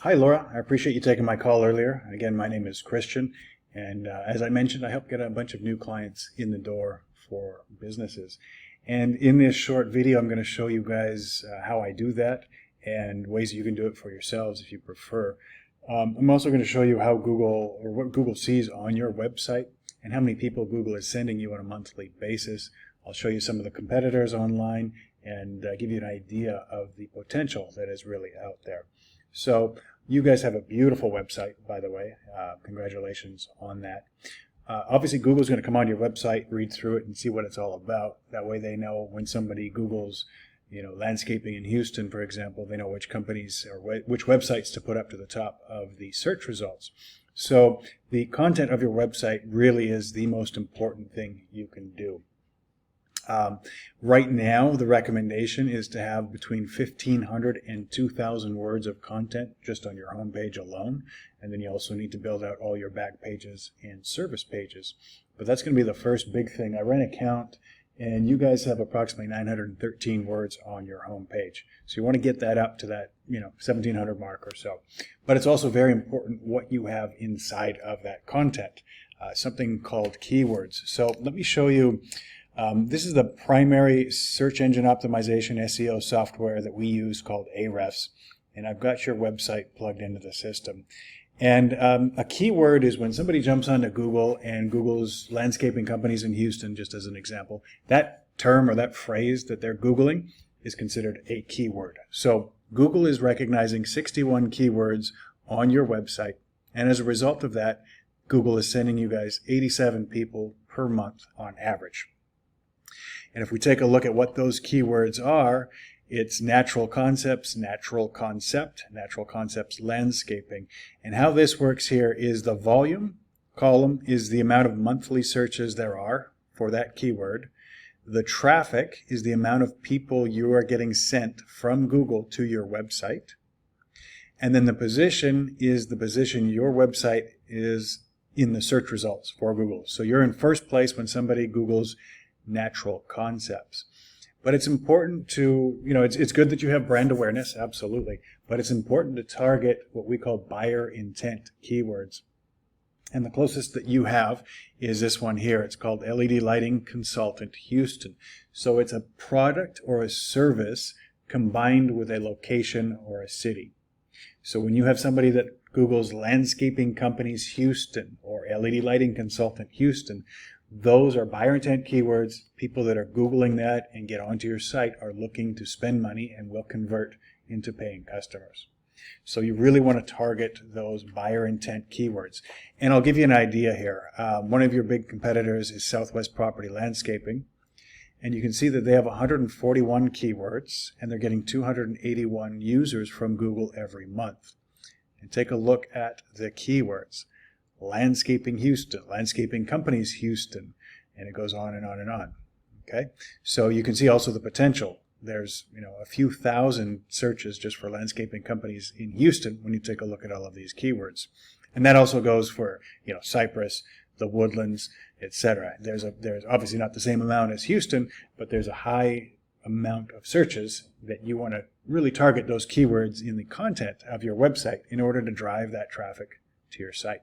Hi, Laura. I appreciate you taking my call earlier. Again, my name is Christian, and as I mentioned, I help get a bunch of new clients in the door for businesses. And in this short video, I'm going to show you guys how I do that and ways you can do it for yourselves if you prefer. I'm also going to show you how Google, or what Google sees on your website, and how many people Google is sending you on a monthly basis. I'll show you some of the competitors online and give you an idea of the potential that is really out there. So you guys have a beautiful website, by the way. Congratulations on that. Obviously, Google's going to come on your website, read through it, and see what it's all about. That way they know when somebody Googles, landscaping in Houston, for example, they know which companies or which websites to put up to the top of the search results. So the content of your website really is the most important thing you can do. Right now, the recommendation is to have between 1,500 and 2,000 words of content just on your home page alone. And then you also need to build out all your back pages and service pages. But that's going to be the first big thing. I ran a count, and you guys have approximately 913 words on your home page. So you want to get that up to that, 1,700 mark or so. But it's also very important what you have inside of that content, something called keywords. So let me show you. This is the primary search engine optimization SEO software that we use called Ahrefs, and I've got your website plugged into the system. And a keyword is when somebody jumps onto Google and Google's landscaping companies in Houston, just as an example, that term or that phrase that they're Googling is considered a keyword. So Google is recognizing 61 keywords on your website, and as a result of that, Google is sending you guys 87 people per month on average. And if we take a look at what those keywords are, it's natural concepts, natural concept, natural concepts, landscaping. And how this works here is the volume column is the amount of monthly searches there are for that keyword. The traffic is the amount of people you are getting sent from Google to your website. And then the position is the position your website is in the search results for Google. So you're in first place when somebody Googles natural concepts. But it's important to, it's good that you have brand awareness, absolutely, but it's important to target what we call buyer intent keywords. And the closest that you have is this one here. It's called LED Lighting Consultant Houston. So it's a product or a service combined with a location or a city. So when you have somebody that Googles landscaping companies Houston or LED Lighting Consultant Houston, those are buyer intent keywords. People that are Googling that and get onto your site are looking to spend money and will convert into paying customers. So you really want to target those buyer intent keywords. And I'll give you an idea here. One of your big competitors is Southwest Property Landscaping. And you can see that they have 141 keywords and they're getting 281 users from Google every month. And take a look at the keywords. Landscaping Houston, landscaping companies Houston, and it goes on and on and on. Okay, so you can see also the potential. There's a few thousand searches just for landscaping companies in Houston when you take a look at all of these keywords, and that also goes for Cypress, the Woodlands, etc. There's obviously not the same amount as Houston, but there's a high amount of searches that you want to really target those keywords in the content of your website in order to drive that traffic to your site.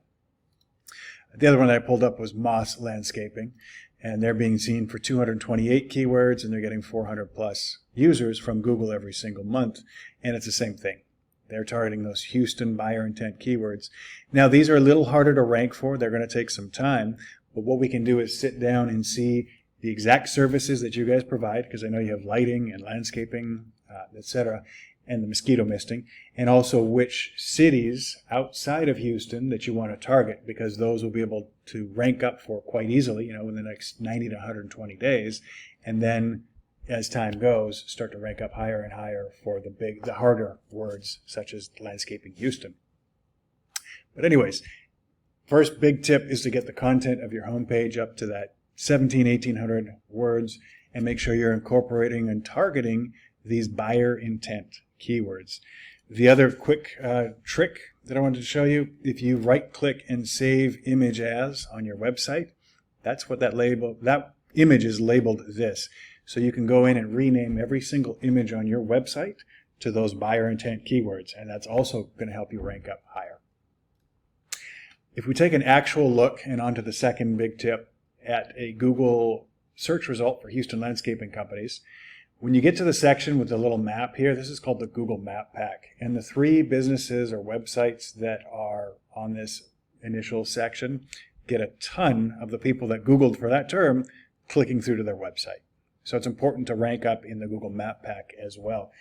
The other one that I pulled up was Moss Landscaping, and they're being seen for 228 keywords, and they're getting 400 plus users from Google every single month, and it's the same thing. They're targeting those Houston buyer intent keywords. Now, these are a little harder to rank for. They're going to take some time, but what we can do is sit down and see the exact services that you guys provide, because I know you have lighting and landscaping, etc., and the mosquito misting, and also which cities outside of Houston that you want to target, because those will be able to rank up for quite easily, in the next 90 to 120 days, and then as time goes, start to rank up higher and higher for the harder words such as landscaping Houston. But anyways, first big tip is to get the content of your homepage up to that 1,800 words, and make sure you're incorporating and targeting these buyer intent keywords. The other quick trick that I wanted to show you, if you right click and save image as on your website, that's what that image is labeled this. So you can go in and rename every single image on your website to those buyer intent keywords, and that's also going to help you rank up higher. If we take an actual look, and onto the second big tip, at a Google search result for Houston landscaping companies, when you get to the section with the little map here, this is called the Google Map Pack, and the 3 businesses or websites that are on this initial section get a ton of the people that Googled for that term clicking through to their website. So it's important to rank up in the Google Map Pack as well.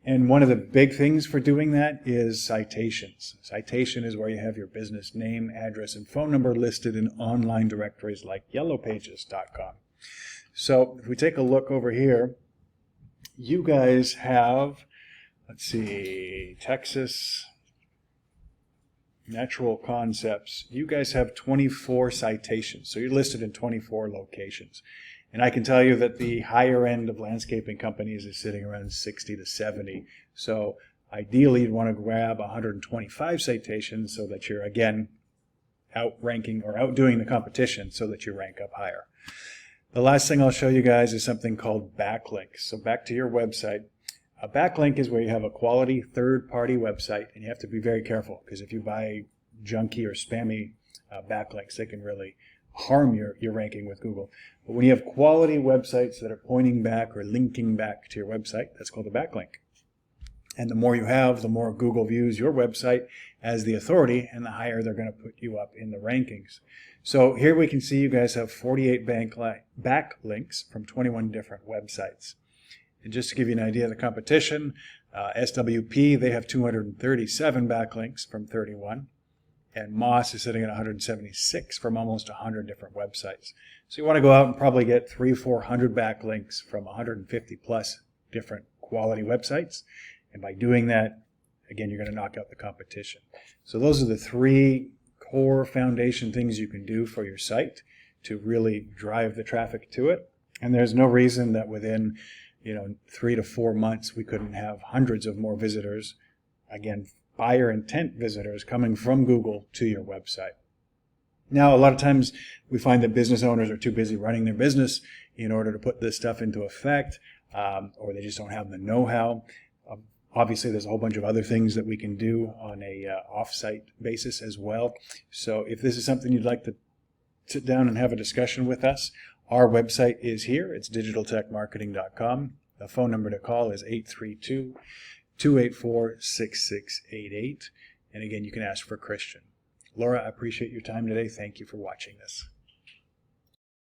And one of the big things for doing that is citations. Citation is where you have your business name, address, and phone number listed in online directories like yellowpages.com. So if we take a look over here, you guys have, let's see, Texas Natural Concepts. You guys have 24 citations. So you're listed in 24 locations. And I can tell you that the higher end of landscaping companies is sitting around 60 to 70. So ideally, you'd want to grab 125 citations so that you're, again, outranking or outdoing the competition so that you rank up higher. The last thing I'll show you guys is something called backlinks. So back to your website. A backlink is where you have a quality third-party website, and you have to be very careful because if you buy junky or spammy backlinks, they can really harm your ranking with Google. But when you have quality websites that are pointing back or linking back to your website, that's called a backlink. And the more you have, the more Google views your website as the authority, and the higher they're going to put you up in the rankings. So here we can see you guys have 48 backlinks from 21 different websites. And just to give you an idea of the competition, SWP, they have 237 backlinks from 31. And Moss is sitting at 176 from almost 100 different websites. So you want to go out and probably get 300-400 backlinks from 150 plus different quality websites. And by doing that, again, you're going to knock out the competition. So those are the 3 core foundation things you can do for your site to really drive the traffic to it. And there's no reason that within 3 to 4 months we couldn't have hundreds of more visitors, again, buyer intent visitors coming from Google to your website. Now, a lot of times we find that business owners are too busy running their business in order to put this stuff into effect, or they just don't have the know-how. Obviously, there's a whole bunch of other things that we can do on a off-site basis as well. So if this is something you'd like to sit down and have a discussion with us, our website is here. It's digitaltechmarketing.com. The phone number to call is 832-284-6688. And again, you can ask for Christian. Laura, I appreciate your time today. Thank you for watching this.